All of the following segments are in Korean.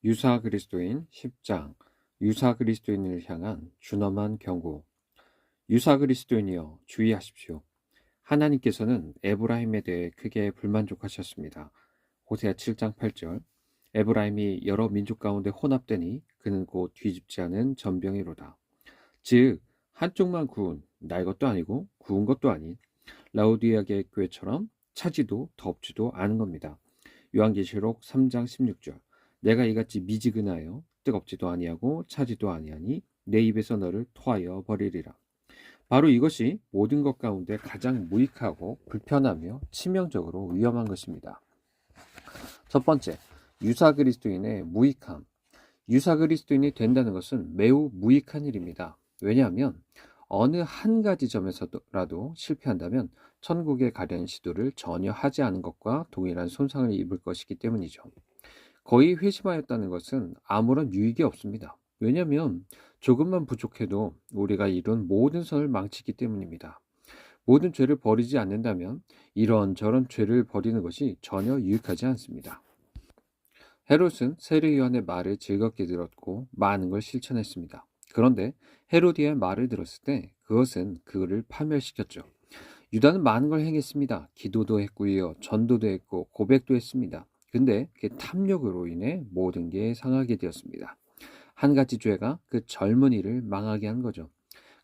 유사 그리스도인 10장 유사 그리스도인을 향한 준엄한 경고. 유사 그리스도인이여 주의하십시오. 하나님께서는 에브라임에 대해 크게 불만족하셨습니다. 호세아 7장 8절. 에브라임이 여러 민족 가운데 혼합되니 그는 곧 뒤집지 않은 전병이로다. 즉 한쪽만 구운 날 것도 아니고 구운 것도 아닌 라우디아게 교회처럼 차지도 덥지도 않은 겁니다. 요한계시록 3장 16절. 내가 이같이 미지근하여 뜨겁지도 아니하고 차지도 아니하니 내 입에서 너를 토하여 버리리라. 바로 이것이 모든 것 가운데 가장 무익하고 불편하며 치명적으로 위험한 것입니다. 첫 번째, 유사 그리스도인의 무익함. 유사 그리스도인이 된다는 것은 매우 무익한 일입니다. 왜냐하면 어느 한 가지 점에서라도 실패한다면 천국에 가려는 시도를 전혀 하지 않은 것과 동일한 손상을 입을 것이기 때문이죠. 거의 회심하였다는 것은 아무런 유익이 없습니다. 왜냐하면 조금만 부족해도 우리가 이룬 모든 선을 망치기 때문입니다. 모든 죄를 버리지 않는다면 이런저런 죄를 버리는 것이 전혀 유익하지 않습니다. 헤롯은 세례요한의 말을 즐겁게 들었고 많은 걸 실천했습니다. 그런데 헤로디의 말을 들었을 때 그것은 그를 파멸시켰죠. 유다는 많은 걸 행했습니다. 기도도 했고요, 전도도 했고 고백도 했습니다. 근데 그 탐욕으로 인해 모든 게 상하게 되었습니다. 한 가지 죄가 그 젊은이를 망하게 한 거죠.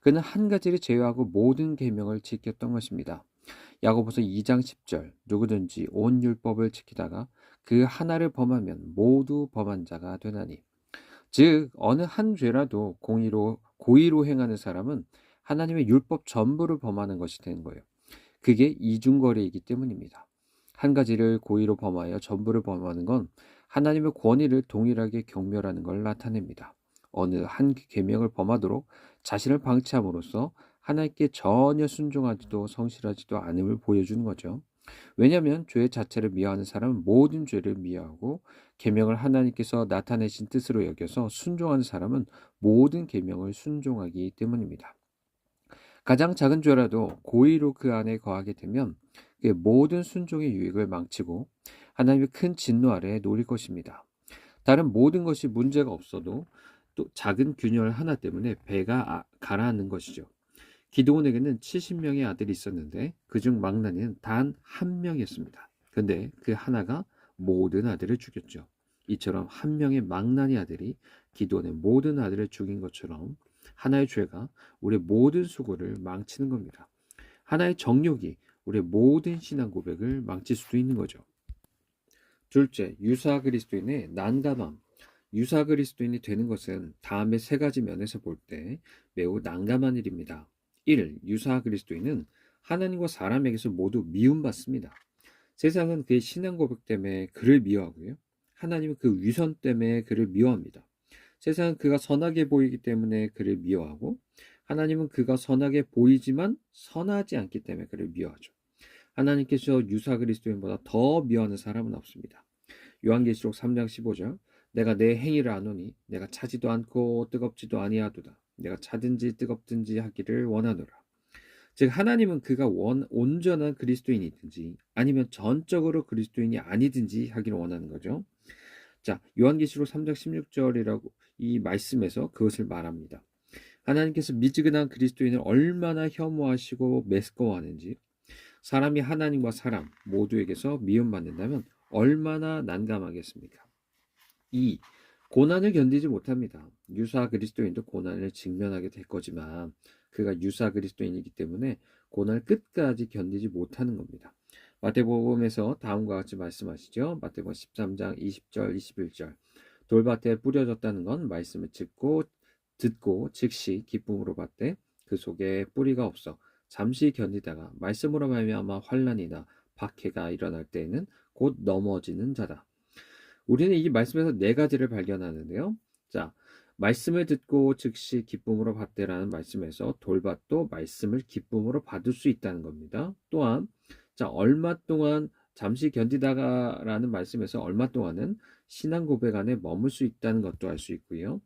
그는 한 가지를 제외하고 모든 계명을 지켰던 것입니다. 야고보서 2장 10절. 누구든지 온 율법을 지키다가 그 하나를 범하면 모두 범한 자가 되나니. 즉 어느 한 죄라도 고의로 행하는 사람은 하나님의 율법 전부를 범하는 것이 되는 거예요. 그게 이중거래이기 때문입니다. 한 가지를 고의로 범하여 전부를 범하는 건 하나님의 권위를 동일하게 경멸하는 걸 나타냅니다. 어느 한 계명을 범하도록 자신을 방치함으로써 하나님께 전혀 순종하지도 성실하지도 않음을 보여주는 거죠. 왜냐하면 죄 자체를 미워하는 사람은 모든 죄를 미워하고 계명을 하나님께서 나타내신 뜻으로 여겨서 순종하는 사람은 모든 계명을 순종하기 때문입니다. 가장 작은 죄라도 고의로 그 안에 거하게 되면 그 모든 순종의 유익을 망치고 하나님의 큰 진노 아래에 놓일 것입니다. 다른 모든 것이 문제가 없어도 또 작은 균열 하나 때문에 배가 가라앉는 것이죠. 기드온에게는 70명의 아들이 있었는데 그중 막내는 단 한 명이었습니다. 근데 그 하나가 모든 아들을 죽였죠. 이처럼 한 명의 망나니 아들이 기드온의 모든 아들을 죽인 것처럼 하나의 죄가 우리의 모든 수고를 망치는 겁니다. 하나의 정욕이 우리의 모든 신앙 고백을 망칠 수도 있는 거죠. 둘째, 유사 그리스도인의 난감함. 유사 그리스도인이 되는 것은 다음의 세 가지 면에서 볼 때 매우 난감한 일입니다. 1. 유사 그리스도인은 하나님과 사람에게서 모두 미움받습니다. 세상은 그의 신앙 고백 때문에 그를 미워하고요. 하나님은 그 위선 때문에 그를 미워합니다. 세상은 그가 선하게 보이기 때문에 그를 미워하고 하나님은 그가 선하게 보이지만 선하지 않기 때문에 그를 미워하죠. 하나님께서 유사 그리스도인보다 더 미워하는 사람은 없습니다. 요한계시록 3장 15절. 내가 내 행위를 아노니 내가 차지도 않고 뜨겁지도 아니하도다. 내가 차든지 뜨겁든지 하기를 원하노라. 즉 하나님은 그가 온전한 그리스도인이든지 아니면 전적으로 그리스도인이 아니든지 하기를 원하는 거죠. 자, 요한계시록 3장 16절이라고 이 말씀에서 그것을 말합니다. 하나님께서 미지근한 그리스도인을 얼마나 혐오하시고 매스꺼워하는지, 사람이 하나님과 사람 모두에게서 미움받는다면 얼마나 난감하겠습니까? 2. 고난을 견디지 못합니다. 유사 그리스도인도 고난을 직면하게 될 거지만 그가 유사 그리스도인이기 때문에 고난을 끝까지 견디지 못하는 겁니다. 마태복음에서 다음과 같이 말씀하시죠. 마태복음 13장 20절 21절. 돌밭에 뿌려졌다는 건 말씀을 듣고 즉시 기쁨으로 받되 그 속에 뿌리가 없어 잠시 견디다가 말씀으로 말미암아 환난이나 박해가 일어날 때에는 곧 넘어지는 자다. 우리는 이 말씀에서 네 가지를 발견하는데요. 자, 말씀을 듣고 즉시 기쁨으로 받되라는 말씀에서 돌밭도 말씀을 기쁨으로 받을 수 있다는 겁니다. 또한 자, 얼마 동안 잠시 견디다가라는 말씀에서 얼마 동안은 신앙 고백 안에 머물 수 있다는 것도 알 수 있고요.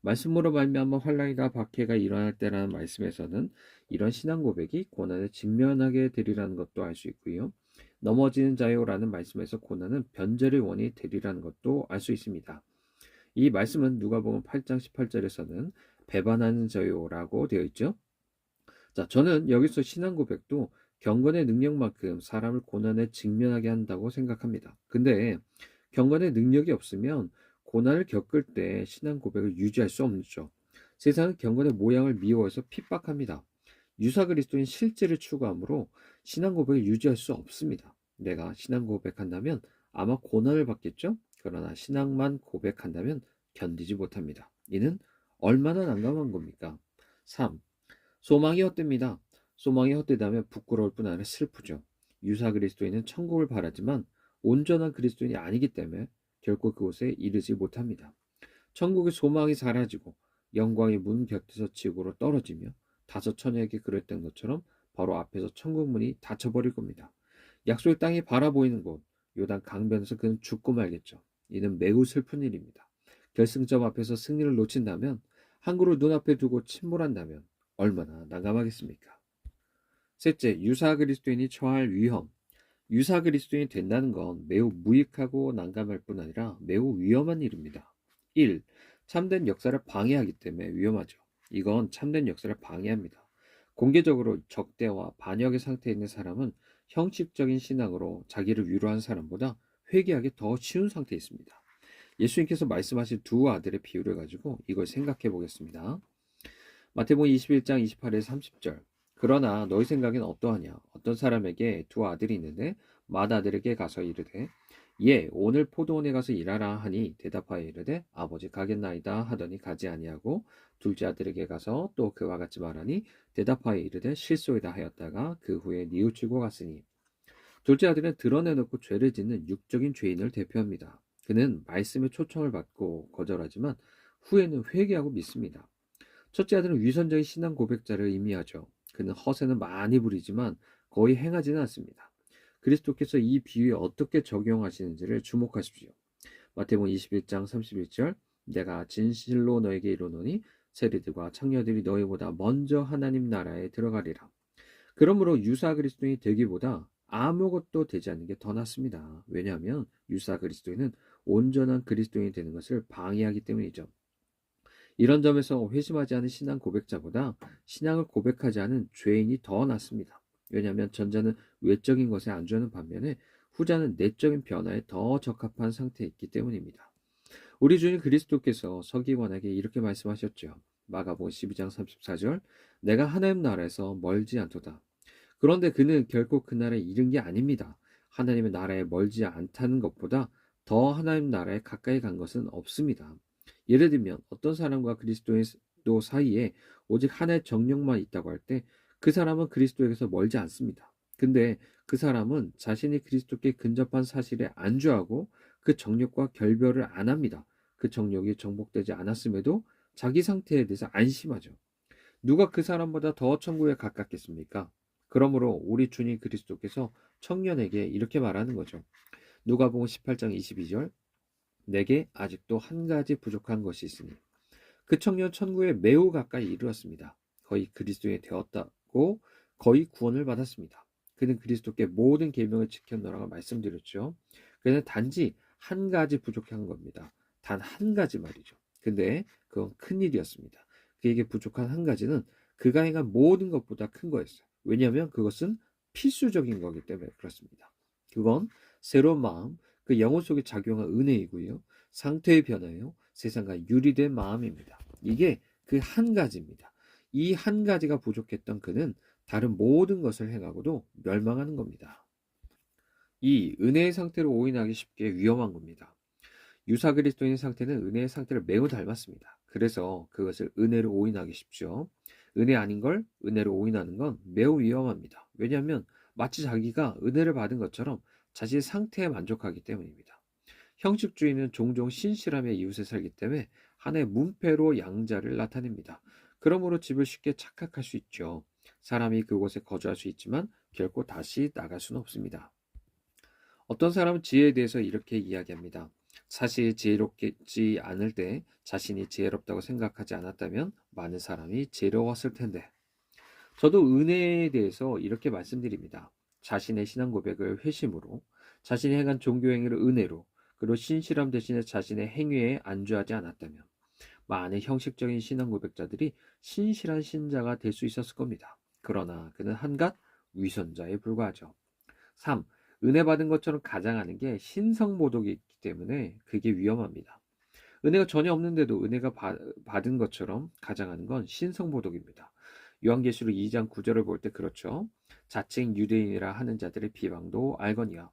말씀으로 말미암아 환난이나 박해가 일어날 때라는 말씀에서는 이런 신앙 고백이 고난을 직면하게 되리라는 것도 알 수 있고요. 넘어지는 자요라는 말씀에서 고난은 변절의 원이 되리라는 것도 알 수 있습니다. 이 말씀은 누가복음 8장 18절에서는 배반하는 자요라고 되어 있죠. 자, 저는 여기서 신앙 고백도 경건의 능력만큼 사람을 고난에 직면하게 한다고 생각합니다. 근데 경건의 능력이 없으면 고난을 겪을 때 신앙 고백을 유지할 수 없죠. 세상은 경건의 모양을 미워해서 핍박합니다. 유사 그리스도인 실제를 추구하므로 신앙 고백을 유지할 수 없습니다. 내가 신앙 고백한다면 아마 고난을 받겠죠? 그러나 신앙만 고백한다면 견디지 못합니다. 이는 얼마나 난감한 겁니까? 3. 소망이 헛됩니다. 소망이 헛되다면 부끄러울 뿐 아니라 슬프죠. 유사 그리스도인은 천국을 바라지만 온전한 그리스도인이 아니기 때문에 결코 그곳에 이르지 못합니다. 천국의 소망이 사라지고 영광의 문 곁에서 지옥으로 떨어지며 다섯 처녀에게 그랬던 것처럼 바로 앞에서 천국 문이 닫혀버릴 겁니다. 약속의 땅이 바라보이는 곳 요단 강변에서 그는 죽고 말겠죠. 이는 매우 슬픈 일입니다. 결승점 앞에서 승리를 놓친다면 한 그루 눈앞에 두고 침몰한다면 얼마나 난감하겠습니까? 셋째, 유사 그리스도인이 처할 위험. 유사 그리스도인이 된다는 건 매우 무익하고 난감할 뿐 아니라 매우 위험한 일입니다. 1. 참된 역사를 방해하기 때문에 위험하죠. 이건 참된 역사를 방해합니다. 공개적으로 적대와 반역의 상태에 있는 사람은 형식적인 신앙으로 자기를 위로한 사람보다 회개하기 더 쉬운 상태에 있습니다. 예수님께서 말씀하신 두 아들의 비유를 가지고 이걸 생각해 보겠습니다. 마태복음 21장 28에서 30절. 그러나 너희 생각엔 어떠하냐? 어떤 사람에게 두 아들이 있는데 맏아들에게 가서 이르되 예 오늘 포도원에 가서 일하라 하니 대답하여 이르되 아버지 가겠나이다 하더니 가지 아니하고 둘째 아들에게 가서 또 그와 같이 말하니 대답하여 이르되 실소이다 하였다가 그 후에 뉘우치고 갔으니 둘째 아들은 드러내놓고 죄를 짓는 육적인 죄인을 대표합니다. 그는 말씀의 초청을 받고 거절하지만 후에는 회개하고 믿습니다. 첫째 아들은 위선적인 신앙 고백자를 의미하죠. 그는 허세는 많이 부리지만 거의 행하지는 않습니다. 그리스도께서 이 비유에 어떻게 적용하시는지를 주목하십시오. 마태복음 21장 31절 내가 진실로 너에게 이르노니 세리들과 창녀들이 너희보다 먼저 하나님 나라에 들어가리라. 그러므로 유사 그리스도인이 되기보다 아무것도 되지 않는 게 더 낫습니다. 왜냐하면 유사 그리스도인은 온전한 그리스도인이 되는 것을 방해하기 때문이죠. 이런 점에서 회심하지 않은 신앙 고백자보다 신앙을 고백하지 않은 죄인이 더 낫습니다. 왜냐하면 전자는 외적인 것에 안주하는 반면에 후자는 내적인 변화에 더 적합한 상태에 있기 때문입니다. 우리 주님 그리스도께서 서기관에게 이렇게 말씀하셨죠. 마가복음 12장 34절 내가 하나님 나라에서 멀지 않도다. 그런데 그는 결코 그 나라에 이른 게 아닙니다. 하나님의 나라에 멀지 않다는 것보다 더 하나님 나라에 가까이 간 것은 없습니다. 예를 들면 어떤 사람과 그리스도 사이에 오직 하나의 정령만 있다고 할 때 그 사람은 그리스도에게서 멀지 않습니다. 근데 그 사람은 자신이 그리스도께 근접한 사실에 안주하고 그 정욕과 결별을 안 합니다. 그 정욕이 정복되지 않았음에도 자기 상태에 대해서 안심하죠. 누가 그 사람보다 더 천국에 가깝겠습니까? 그러므로 우리 주님 그리스도께서 청년에게 이렇게 말하는 거죠. 누가복음 18장 22절 내게 아직도 한 가지 부족한 것이 있으니 그 청년 천국에 매우 가까이 이르렀습니다. 거의 그리스도인이 되었다고 거의 구원을 받았습니다. 그는 그리스도께 모든 계명을 지켰노라고 말씀드렸죠. 그는 단지 한 가지 부족한 겁니다. 단 한 가지 말이죠. 근데 그건 큰일이었습니다. 그에게 부족한 한 가지는 그가 행한 모든 것보다 큰 거였어요. 왜냐하면 그것은 필수적인 거기 때문에 그렇습니다. 그건 새로운 마음, 그 영혼 속에 작용한 은혜이고요. 상태의 변화요. 세상과 유리된 마음입니다. 이게 그 한 가지입니다. 이 한 가지가 부족했던 그는 다른 모든 것을 행하고도 멸망하는 겁니다. 이 은혜의 상태로 오인하기 쉽게 위험한 겁니다. 유사 그리스도인의 상태는 은혜의 상태를 매우 닮았습니다. 그래서 그것을 은혜로 오인하기 쉽죠. 은혜 아닌 걸 은혜로 오인하는 건 매우 위험합니다. 왜냐하면 마치 자기가 은혜를 받은 것처럼 자신의 상태에 만족하기 때문입니다. 형식주의는 종종 신실함의 이웃에 살기 때문에 하나의 문패로 양자를 나타냅니다. 그러므로 집을 쉽게 착각할 수 있죠. 사람이 그곳에 거주할 수 있지만 결코 다시 나갈 수는 없습니다. 어떤 사람은 지혜에 대해서 이렇게 이야기합니다. 사실 지혜롭지 않을 때 자신이 지혜롭다고 생각하지 않았다면 많은 사람이 지혜로웠을 텐데. 저도 은혜에 대해서 이렇게 말씀드립니다. 자신의 신앙 고백을 회심으로, 자신이 행한 종교 행위를 은혜로, 그리고 신실함 대신에 자신의 행위에 안주하지 않았다면 많은 형식적인 신앙 고백자들이 신실한 신자가 될 수 있었을 겁니다. 그러나 그는 한갓 위선자에 불과하죠. 3. 은혜 받은 것처럼 가장하는 게 신성모독이기 때문에 그게 위험합니다. 은혜가 전혀 없는데도 은혜가 받은 것처럼 가장하는 건 신성모독입니다. 요한계시록 2장 9절을 볼 때 그렇죠. 자칭 유대인이라 하는 자들의 비방도 알거니와.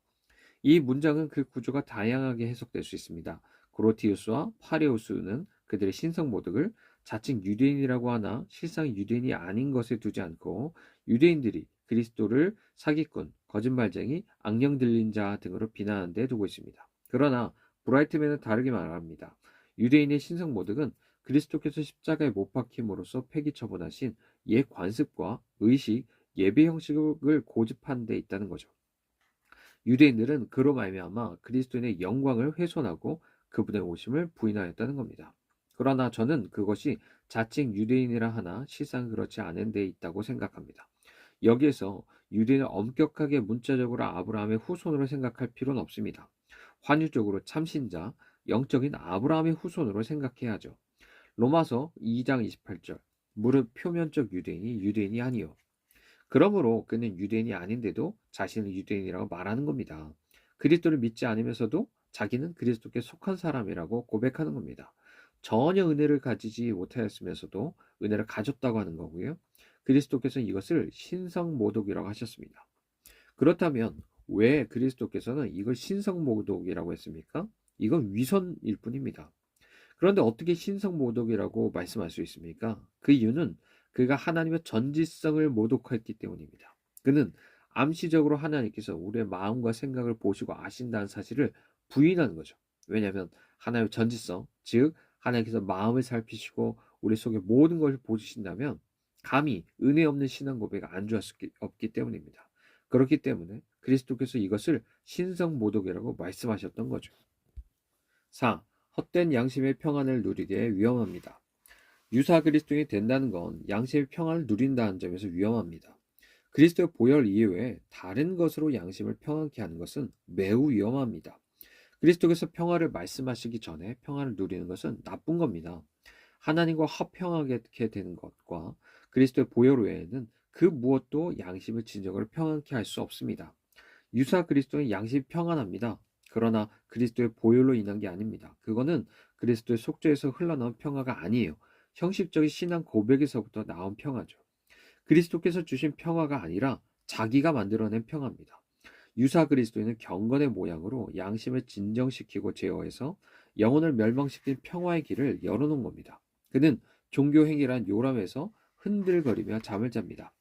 이 문장은 그 구조가 다양하게 해석될 수 있습니다. 고로티우스와 파레우스는 그들의 신성모독을 자칭 유대인이라고 하나 실상 유대인이 아닌 것에 두지 않고 유대인들이 그리스도를 사기꾼, 거짓말쟁이, 악령 들린 자 등으로 비난하는 데 두고 있습니다. 그러나 브라이트맨은 다르게 말합니다. 유대인의 신성모독은 그리스도께서 십자가에 못 박힘으로써 폐기 처분하신 옛 관습과 의식, 예배 형식을 고집한 데 있다는 거죠. 유대인들은 그로 말미암아 그리스도인의 영광을 훼손하고 그분의 오심을 부인하였다는 겁니다. 그러나 저는 그것이 자칭 유대인이라 하나 실상 그렇지 않은 데 있다고 생각합니다. 여기에서 유대인을 엄격하게 문자적으로 아브라함의 후손으로 생각할 필요는 없습니다. 환유적으로 참신자, 영적인 아브라함의 후손으로 생각해야죠. 로마서 2장 28절 무릇 표면적 유대인이 유대인이 아니요 그러므로 그는 유대인이 아닌데도 자신은 유대인이라고 말하는 겁니다. 그리스도를 믿지 않으면서도 자기는 그리스도께 속한 사람이라고 고백하는 겁니다. 전혀 은혜를 가지지 못하였으면서도 은혜를 가졌다고 하는 거고요. 그리스도께서는 이것을 신성모독이라고 하셨습니다. 그렇다면 왜 그리스도께서는 이걸 신성모독이라고 했습니까? 이건 위선일 뿐입니다. 그런데 어떻게 신성모독이라고 말씀할 수 있습니까? 그 이유는 그가 하나님의 전지성을 모독했기 때문입니다. 그는 암시적으로 하나님께서 우리의 마음과 생각을 보시고 아신다는 사실을 부인하는 거죠. 왜냐하면 하나님의 전지성, 즉 하나님께서 마음을 살피시고 우리 속에 모든 것을 보시신다면 감히 은혜 없는 신앙 고백을 안주할 수 없기 때문입니다. 그렇기 때문에 그리스도께서 이것을 신성모독이라고 말씀하셨던 거죠. 4. 헛된 양심의 평안을 누리게 위험합니다. 유사 그리스도인이 된다는 건 양심의 평안을 누린다는 점에서 위험합니다. 그리스도의 보혈 이외에 다른 것으로 양심을 평안케 하는 것은 매우 위험합니다. 그리스도께서 평화를 말씀하시기 전에 평안을 누리는 것은 나쁜 겁니다. 하나님과 화평하게 되는 것과 그리스도의 보혈 외에는 그 무엇도 양심을 진정으로 평안케 할 수 없습니다. 유사 그리스도는 양심이 평안합니다. 그러나 그리스도의 보혈로 인한 게 아닙니다. 그거는 그리스도의 속죄에서 흘러나온 평화가 아니에요. 형식적인 신앙 고백에서부터 나온 평화죠. 그리스도께서 주신 평화가 아니라 자기가 만들어낸 평화입니다. 유사 그리스도인은 경건의 모양으로 양심을 진정시키고 제어해서 영혼을 멸망시킨 평화의 길을 열어놓은 겁니다. 그는 종교 행위란 요람에서 흔들거리며 잠을 잡니다.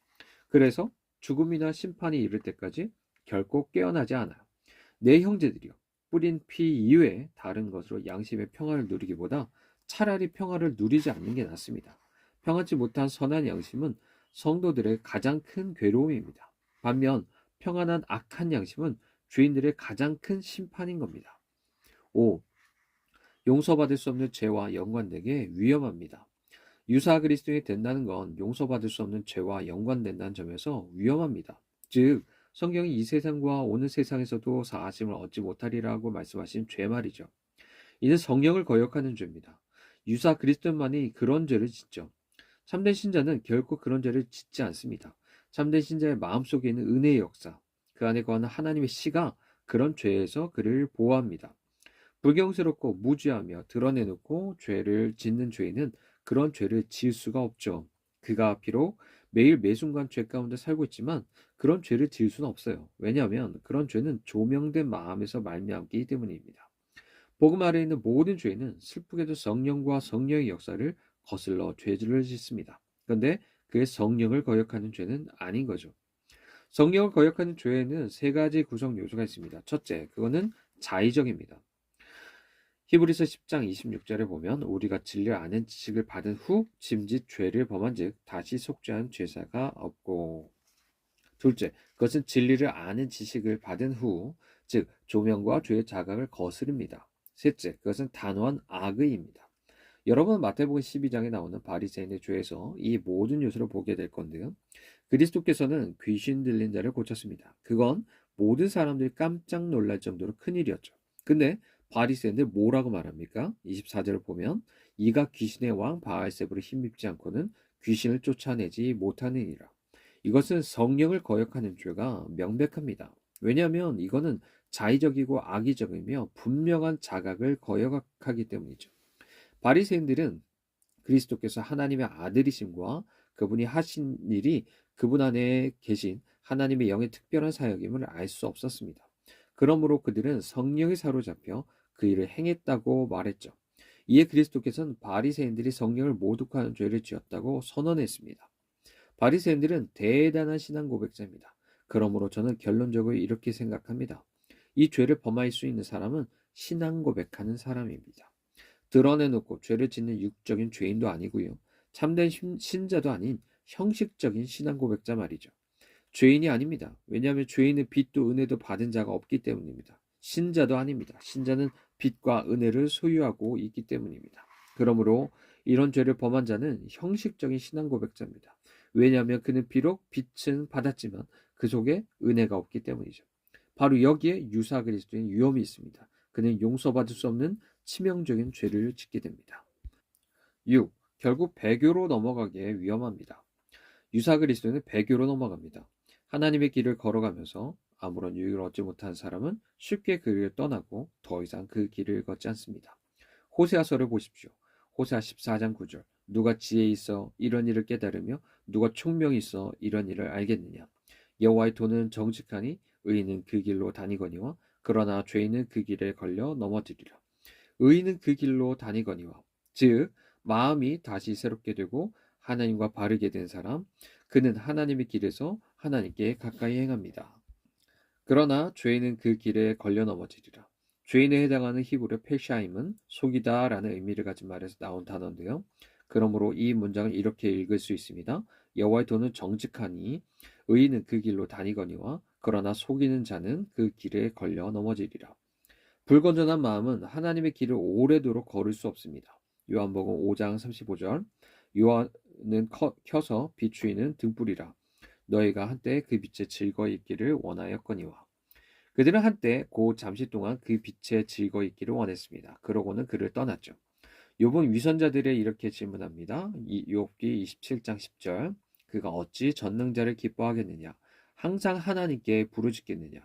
그래서 죽음이나 심판이 이를 때까지 결코 깨어나지 않아요. 내 형제들이여, 뿌린 피 이외에 다른 것으로 양심의 평화를 누리기보다 차라리 평화를 누리지 않는 게 낫습니다. 평안치 못한 선한 양심은 성도들의 가장 큰 괴로움입니다. 반면 평안한 악한 양심은 죄인들의 가장 큰 심판인 겁니다. 5. 용서받을 수 없는 죄와 연관되게 위험합니다. 유사 그리스도인이 된다는 건 용서받을 수 없는 죄와 연관된다는 점에서 위험합니다. 즉 성경이 이 세상과 오는 세상에서도 사하심을 얻지 못하리라고 말씀하신 죄 말이죠. 이는 성령을 거역하는 죄입니다. 유사 그리스도인만이 그런 죄를 짓죠. 참된 신자는 결코 그런 죄를 짓지 않습니다. 참된 신자의 마음속에 있는 은혜의 역사, 그 안에 거하는 하나님의 씨가 그런 죄에서 그를 보호합니다. 불경스럽고 무지하며 드러내놓고 죄를 짓는 죄인은 그런 죄를 지을 수가 없죠. 그가 비록 매일 매순간 죄 가운데 살고 있지만 그런 죄를 지을 수는 없어요. 왜냐하면 그런 죄는 조명된 마음에서 말미암기 때문입니다. 복음 아래에 있는 모든 죄는 슬프게도 성령과 성령의 역사를 거슬러 죄를 짓습니다. 그런데 그의 성령을 거역하는 죄는 아닌 거죠. 성령을 거역하는 죄에는 세 가지 구성 요소가 있습니다. 첫째, 그거는 자의적입니다. 히브리서 10장 26절에 보면 우리가 진리를 아는 지식을 받은 후 짐짓 죄를 범한 즉 다시 속죄한 죄사가 없고 둘째, 그것은 진리를 아는 지식을 받은 후 즉 조명과 죄의 자각을 거스릅니다. 셋째, 그것은 단호한 악의입니다. 여러분 마태복음 12장에 나오는 바리새인의 죄에서 이 모든 요소를 보게 될 건데요. 그리스도께서는 귀신 들린 자를 고쳤습니다. 그건 모든 사람들이 깜짝 놀랄 정도로 큰일이었죠. 근데 바리새인들 뭐라고 말합니까? 24절을 보면 이가 귀신의 왕 바알세불을 힘입지 않고는 귀신을 쫓아내지 못하느니라. 이것은 성령을 거역하는 죄가 명백합니다. 왜냐하면 이거는 자의적이고 악의적이며 분명한 자각을 거역하기 때문이죠. 바리새인들은 그리스도께서 하나님의 아들이심과 그분이 하신 일이 그분 안에 계신 하나님의 영의 특별한 사역임을 알 수 없었습니다. 그러므로 그들은 성령에 사로잡혀 그 일을 행했다고 말했죠. 이에 그리스도께서는 바리새인들이 성령을 모독하는 죄를 지었다고 선언했습니다. 바리새인들은 대단한 신앙 고백자입니다. 그러므로 저는 결론적으로 이렇게 생각합니다. 이 죄를 범할 수 있는 사람은 신앙 고백하는 사람입니다. 드러내놓고 죄를 짓는 육적인 죄인도 아니고요. 참된 신자도 아닌 형식적인 신앙 고백자 말이죠. 죄인이 아닙니다. 왜냐하면 죄인은 빚도 은혜도 받은 자가 없기 때문입니다. 신자도 아닙니다. 신자는 빚과 은혜를 소유하고 있기 때문입니다. 그러므로 이런 죄를 범한 자는 형식적인 신앙 고백자입니다. 왜냐하면 그는 비록 빚은 받았지만 그 속에 은혜가 없기 때문이죠. 바로 여기에 유사 그리스도인 위험이 있습니다. 그는 용서받을 수 없는 치명적인 죄를 짓게 됩니다. 6. 결국 배교로 넘어가기에 위험합니다. 유사 그리스도인은 배교로 넘어갑니다. 하나님의 길을 걸어가면서 아무런 유익을 얻지 못한 사람은 쉽게 그 길을 떠나고 더 이상 그 길을 걷지 않습니다. 호세아서를 보십시오. 호세아 14장 9절. 누가 지혜 있어 이런 일을 깨달으며 누가 총명이 있어 이런 일을 알겠느냐. 여호와의 도는 정직하니 의인은 그 길로 다니거니와 그러나 죄인은 그 길에 걸려 넘어지리라. 의인은 그 길로 다니거니와 즉 마음이 다시 새롭게 되고 하나님과 바르게 된 사람 그는 하나님의 길에서 하나님께 가까이 행합니다. 그러나 죄인은 그 길에 걸려 넘어지리라. 죄인에 해당하는 히브리 펠샤임은 속이다 라는 의미를 가진 말에서 나온 단어인데요. 그러므로 이 문장을 이렇게 읽을 수 있습니다. 여호와의 도는 정직하니 의인은 그 길로 다니거니와 그러나 속이는 자는 그 길에 걸려 넘어지리라. 불건전한 마음은 하나님의 길을 오래도록 걸을 수 없습니다. 요한복음 5장 35절 요한은 켜서 비추이는 등불이라. 너희가 한때 그 빛에 즐거이 있기를 원하였거니와. 그들은 한때 곧 잠시 동안 그 빛에 즐거이 있기를 원했습니다. 그러고는 그를 떠났죠. 욥은 위선자들에 이렇게 질문합니다. 욥기 27장 10절 그가 어찌 전능자를 기뻐하겠느냐 항상 하나님께 부르짖겠느냐.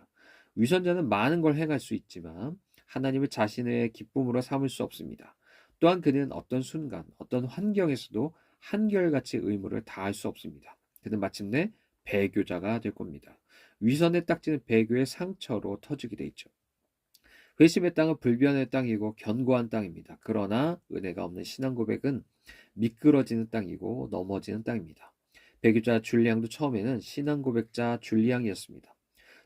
위선자는 많은 걸 행할 수 있지만 하나님을 자신의 기쁨으로 삼을 수 없습니다. 또한 그는 어떤 순간 어떤 환경에서도 한결같이 의무를 다할 수 없습니다. 그는 마침내 배교자가 될 겁니다. 위선의 딱지는 배교의 상처로 터지게 돼 있죠. 회심의 땅은 불변의 땅이고 견고한 땅입니다. 그러나 은혜가 없는 신앙 고백은 미끄러지는 땅이고 넘어지는 땅입니다. 배교자 줄리앙도 처음에는 신앙 고백자 줄리앙이었습니다.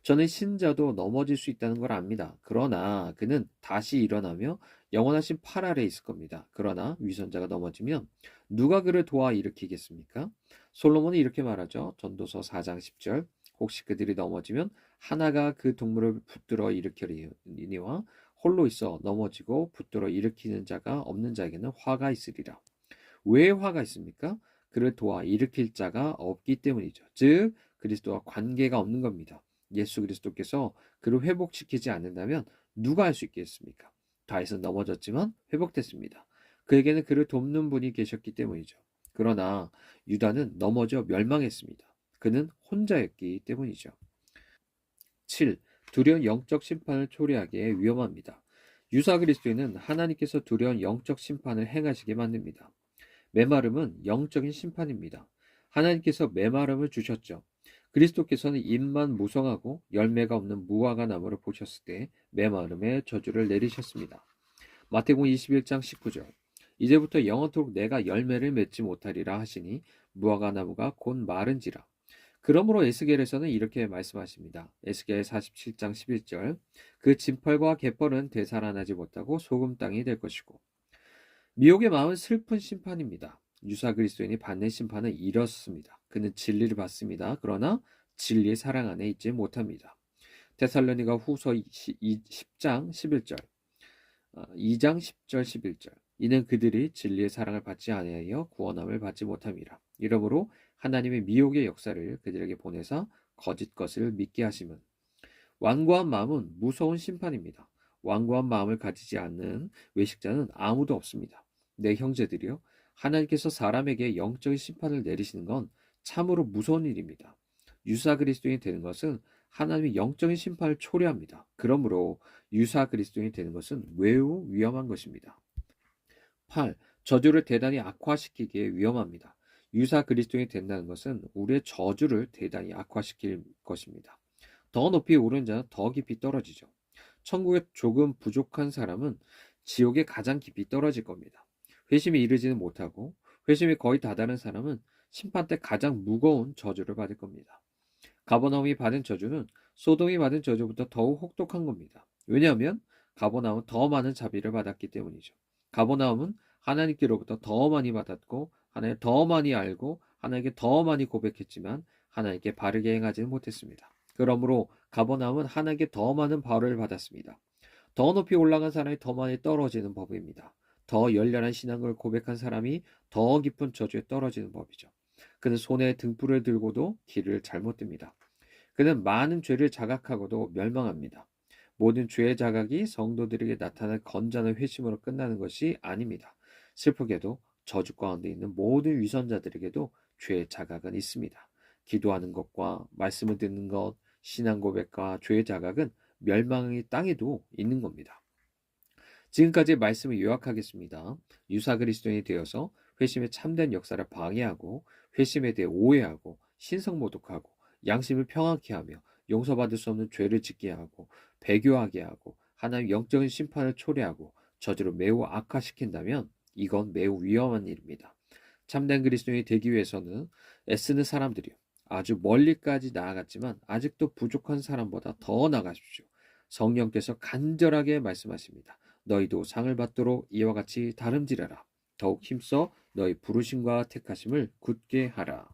저는 신자도 넘어질 수 있다는 걸 압니다. 그러나 그는 다시 일어나며 영원하신 팔 아래에 있을 겁니다. 그러나 위선자가 넘어지면 누가 그를 도와 일으키겠습니까? 솔로몬은 이렇게 말하죠. 전도서 4장 10절 혹시 그들이 넘어지면 하나가 그 동물을 붙들어 일으키리니와 홀로 있어 넘어지고 붙들어 일으키는 자가 없는 자에게는 화가 있으리라. 왜 화가 있습니까? 그를 도와 일으킬 자가 없기 때문이죠. 즉 그리스도와 관계가 없는 겁니다. 예수 그리스도께서 그를 회복시키지 않는다면 누가 할 수 있겠습니까? 다윗은 넘어졌지만 회복됐습니다. 그에게는 그를 돕는 분이 계셨기 때문이죠. 그러나 유다는 넘어져 멸망했습니다. 그는 혼자였기 때문이죠. 7. 두려운 영적 심판을 초래하기에 위험합니다. 유사 그리스도인은 하나님께서 두려운 영적 심판을 행하시게 만듭니다. 메마름은 영적인 심판입니다. 하나님께서 메마름을 주셨죠. 그리스도께서는 잎만 무성하고 열매가 없는 무화과 나무를 보셨을 때 메마름의 저주를 내리셨습니다. 마태복음 21장 19절 이제부터 영원토록 내가 열매를 맺지 못하리라 하시니 무화과 나무가 곧 마른지라. 그러므로 에스겔에서는 이렇게 말씀하십니다. 에스겔 47장 11절 그 진펄과 갯벌은 되살아나지 못하고 소금 땅이 될 것이고. 미혹의 마음은 슬픈 심판입니다. 유사 그리스도인이 받는 심판은 이렇습니다. 그는 진리를 받습니다. 그러나 진리의 사랑 안에 있지 못합니다. 데살로니가 후서 10장 11절 2장 10절 11절 이는 그들이 진리의 사랑을 받지 아니하여 구원함을 받지 못함이라. 이러므로 하나님의 미혹의 역사를 그들에게 보내사 거짓 것을 믿게 하심은 완고한 마음은 무서운 심판입니다. 완고한 마음을 가지지 않는 외식자는 아무도 없습니다. 내 형제들이여, 하나님께서 사람에게 영적인 심판을 내리시는 건 참으로 무서운 일입니다. 유사 그리스도인이 되는 것은 하나님의 영적인 심판을 초래합니다. 그러므로 유사 그리스도인이 되는 것은 매우 위험한 것입니다. 8. 저주를 대단히 악화시키기에 위험합니다. 유사 그리스도인이 된다는 것은 우리의 저주를 대단히 악화시킬 것입니다. 더 높이 오른 자는 더 깊이 떨어지죠. 천국에 조금 부족한 사람은 지옥에 가장 깊이 떨어질 겁니다. 회심에 이르지는 못하고 회심이 거의 다다른 사람은 심판 때 가장 무거운 저주를 받을 겁니다. 가버나움이 받은 저주는 소돔이 받은 저주보다 더욱 혹독한 겁니다. 왜냐하면 가버나움은 더 많은 자비를 받았기 때문이죠. 가버나움은 하나님께로부터 더 많이 받았고 하나님을 더 많이 알고 하나님께 더 많이 고백했지만 하나님께 바르게 행하지는 못했습니다. 그러므로 가버나움은 하나님께 더 많은 벌을 받았습니다. 더 높이 올라간 사람이 더 많이 떨어지는 법입니다. 더 열렬한 신앙을 고백한 사람이 더 깊은 저주에 떨어지는 법이죠. 그는 손에 등불을 들고도 길을 잘못 듭니다. 그는 많은 죄를 자각하고도 멸망합니다. 모든 죄의 자각이 성도들에게 나타난 건전한 회심으로 끝나는 것이 아닙니다. 슬프게도 저주 가운데 있는 모든 위선자들에게도 죄의 자각은 있습니다. 기도하는 것과 말씀을 듣는 것, 신앙 고백과 죄의 자각은 멸망의 땅에도 있는 겁니다. 지금까지 말씀을 요약하겠습니다. 유사 그리스도인이 되어서 회심의 참된 역사를 방해하고 회심에 대해 오해하고 신성모독하고 양심을 평안케 하며 용서받을 수 없는 죄를 짓게 하고 배교하게 하고 하나님 영적인 심판을 초래하고 저주로 매우 악화시킨다면 이건 매우 위험한 일입니다. 참된 그리스도인이 되기 위해서는 애쓰는 사람들이요. 아주 멀리까지 나아갔지만 아직도 부족한 사람보다 더 나가십시오. 성령께서 간절하게 말씀하십니다. 너희도 상을 받도록 이와 같이 다름질하라. 더욱 힘써 너희 부르심과 택하심을 굳게 하라.